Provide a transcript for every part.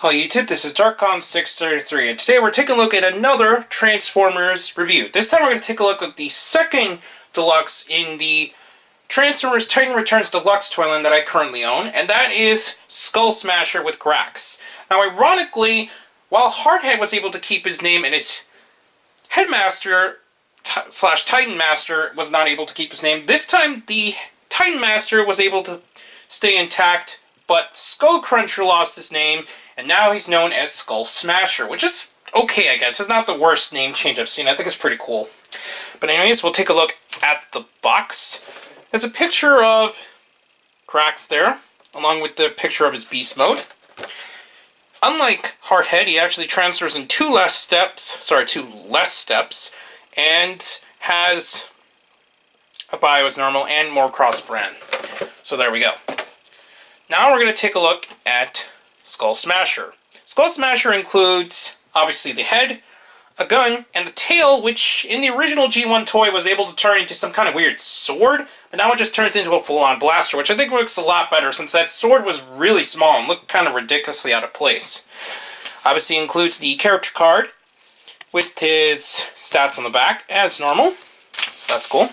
Hello YouTube, this is DarkCon633, and today we're taking a look at another Transformers review. This time we're going to take a look at the second Deluxe in the Transformers Titan Returns Deluxe toy line that I currently own, and that is Skullsmasher with Grax. Now ironically, while Hardhead was able to keep his name and his Headmaster slash Titan Master was not able to keep his name, this time the Titan Master was able to stay intact, but Skullcruncher lost his name, and now he's known as Skullsmasher, which is okay, I guess. It's not the worst name change I've seen. I think it's pretty cool. But anyways, we'll take a look at the box. There's a picture of Grax there, along with the picture of his beast mode. Unlike Hardhead, he actually transfers in two less steps, and has a bio as normal and more cross-brand. So there we go. Now we're going to take a look at Skullsmasher. Skullsmasher includes, obviously, the head, a gun, and the tail, which in the original G1 toy was able to turn into some kind of weird sword, but now it just turns into a full-on blaster, which I think looks a lot better since that sword was really small and looked kind of ridiculously out of place. Obviously includes the character card with his stats on the back, as normal, so that's cool.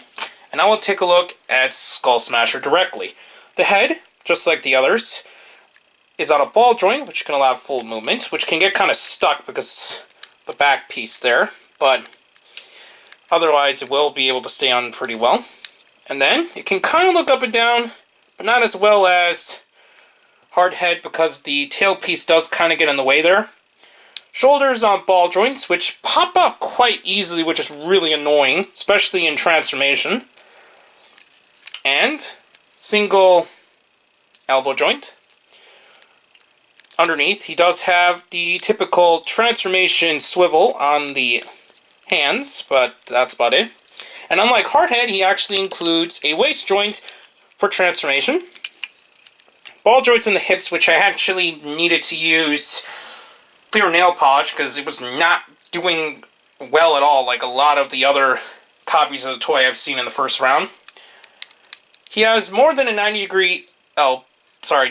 And now we'll take a look at Skullsmasher directly. The head, just like the others, is on a ball joint, which can allow full movement, which can get kind of stuck because the back piece there, but otherwise it will be able to stay on pretty well. And then it can kind of look up and down, but not as well as Hardhead because the tail piece does kind of get in the way there. Shoulders on ball joints, which pop up quite easily, which is really annoying, especially in transformation. And single elbow joint. Underneath, he does have the typical transformation swivel on the hands, but that's about it. And unlike Hardhead, he actually includes a waist joint for transformation. Ball joints in the hips, which I actually needed to use clear nail polish because it was not doing well at all, like a lot of the other copies of the toy I've seen in the first round. He has more than a 90-degree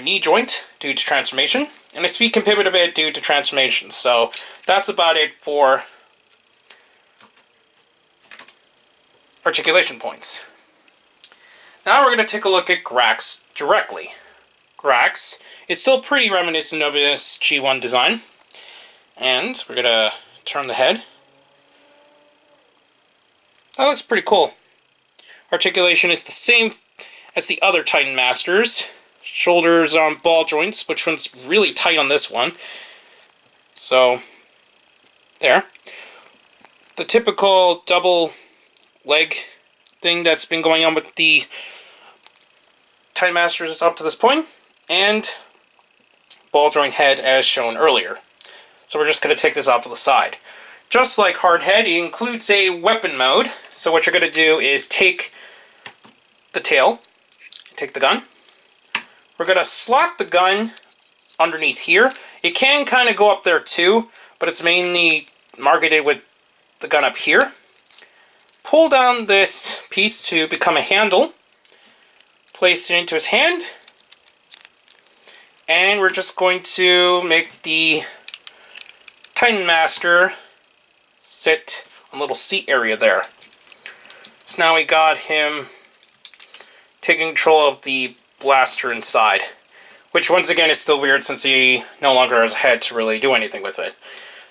knee joint due to transformation, and a speed can pivot a bit due to transformation. So that's about it for articulation points. Now we're going to take a look at Grax directly. Grax is still pretty reminiscent of this G1 design. And we're going to turn the head. That looks pretty cool. Articulation is the same as the other Titan Masters. Shoulders on ball joints, which one's really tight on this one. So, there. The typical double leg thing that's been going on with the Titan Masters up to this point. And ball joint head as shown earlier. So we're just going to take this off to the side. Just like Hardhead, it includes a weapon mode. So what you're going to do is take the tail, take the gun. We're going to slot the gun underneath here. It can kind of go up there too, but it's mainly marketed with the gun up here. Pull down this piece to become a handle. Place it into his hand. And we're just going to make the Titan Master sit on a little seat area there. So now we got him taking control of the blaster inside, which once again is still weird since he no longer has a head to really do anything with it.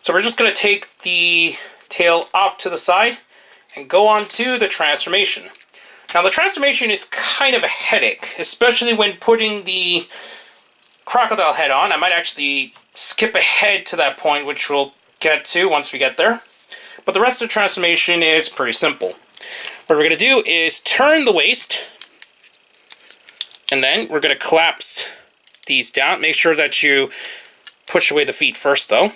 So we're just going to take the tail off to the side and go on to the transformation. Now the transformation is kind of a headache, especially when putting the crocodile head on. I might actually skip ahead to that point, which we'll get to once we get there. But the rest of the transformation is pretty simple. What we're going to do is turn the waist, and then we're going to collapse these down. Make sure that you push away the feet first, though.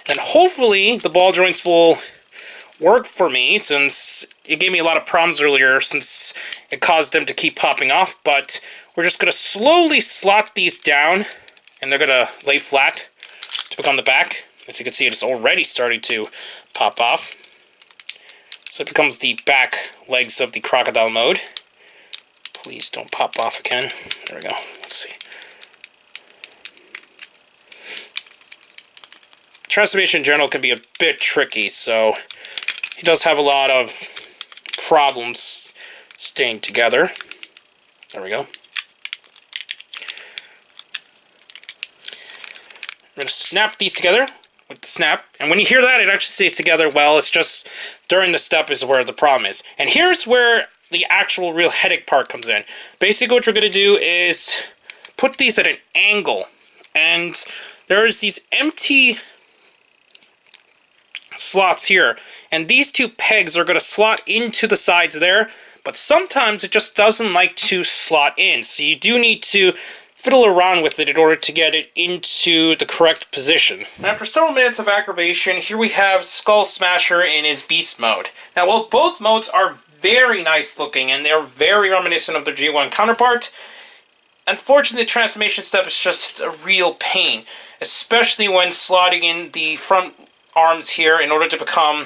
And hopefully the ball joints will work for me, since it gave me a lot of problems earlier since it caused them to keep popping off. But we're just going to slowly slot these down, and they're going to lay flat to become the back. As you can see, it's already starting to pop off. So it becomes the back legs of the crocodile mode. Please don't pop off again. There we go. Let's see. transformation in general can be a bit tricky, so he does have a lot of problems staying together. There we go. I'm going to snap these together with the snap. And when you hear that, it actually stays together well. It's just during the step is where the problem is. And here's where the actual real headache part comes in. Basically what we're going to do is put these at an angle. And there's these empty slots here. And these two pegs are going to slot into the sides there. But sometimes it just doesn't like to slot in. So you do need to fiddle around with it in order to get it into the correct position. After several minutes of aggravation, here we have Skullsmasher in his beast mode. Now, while both modes are very nice looking and they're very reminiscent of their G1 counterpart, unfortunately the transformation step is just a real pain, especially when slotting in the front arms here in order to become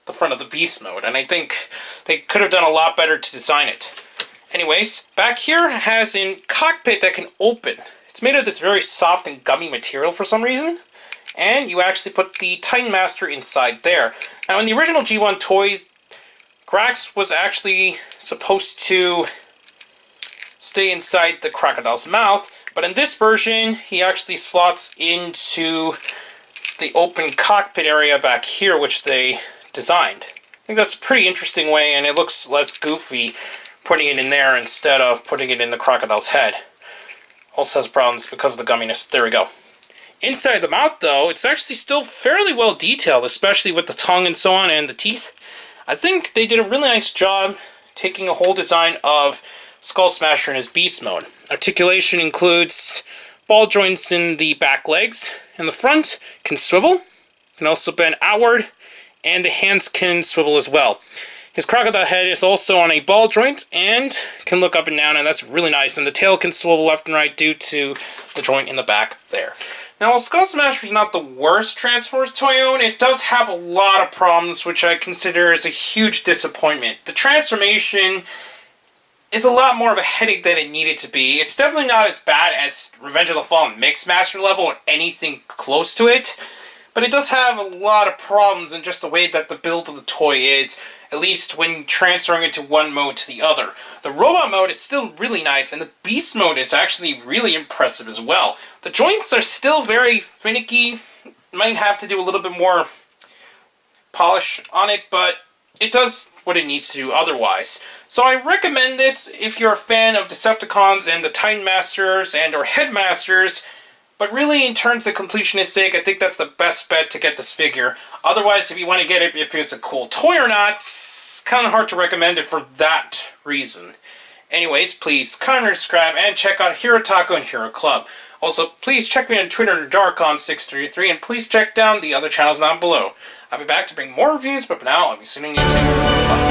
the front of the beast mode. And I think they could have done a lot better to design it. Anyways, back here it has a cockpit that can open. It's made of this very soft and gummy material for some reason. And you actually put the Titan Master inside there. Now in the original G1 toy, Grax was actually supposed to stay inside the crocodile's mouth. But in this version, he actually slots into the open cockpit area back here, which they designed. I think that's a pretty interesting way, and it looks less goofy putting it in there instead of putting it in the crocodile's head. Also has problems because of the gumminess. There we go. Inside the mouth, though, it's actually still fairly well detailed, especially with the tongue and so on and the teeth. I think they did a really nice job taking a whole design of Skullsmasher in his beast mode. Articulation includes ball joints in the back legs, and the front can swivel, can also bend outward, and the hands can swivel as well. His crocodile head is also on a ball joint and can look up and down, and that's really nice. And the tail can swivel left and right due to the joint in the back there. Now, while Skullsmasher is not the worst Transformers toy I own, it does have a lot of problems, which I consider as a huge disappointment. The transformation is a lot more of a headache than it needed to be. It's definitely not as bad as Revenge of the Fallen Mixmaster level or anything close to it, but it does have a lot of problems in just the way that the build of the toy is, at least when transferring into one mode to the other. The robot mode is still really nice, and the beast mode is actually really impressive as well. The joints are still very finicky, might have to do a little bit more polish on it, but it does what it needs to do otherwise. So I recommend this if you're a fan of Decepticons and the Titan Masters and or Headmasters. But really, in terms of completionist sake, I think that's the best bet to get this figure. Otherwise, if you want to get it, if it's a cool toy or not, it's kind of hard to recommend it for that reason. Anyways, please comment, subscribe, and check out Hero Taco and Hero Club. Also, please check me on Twitter under Darkon633, and please check down the other channels down below. I'll be back to bring more reviews, but for now, I'll be seeing you soon. Bye.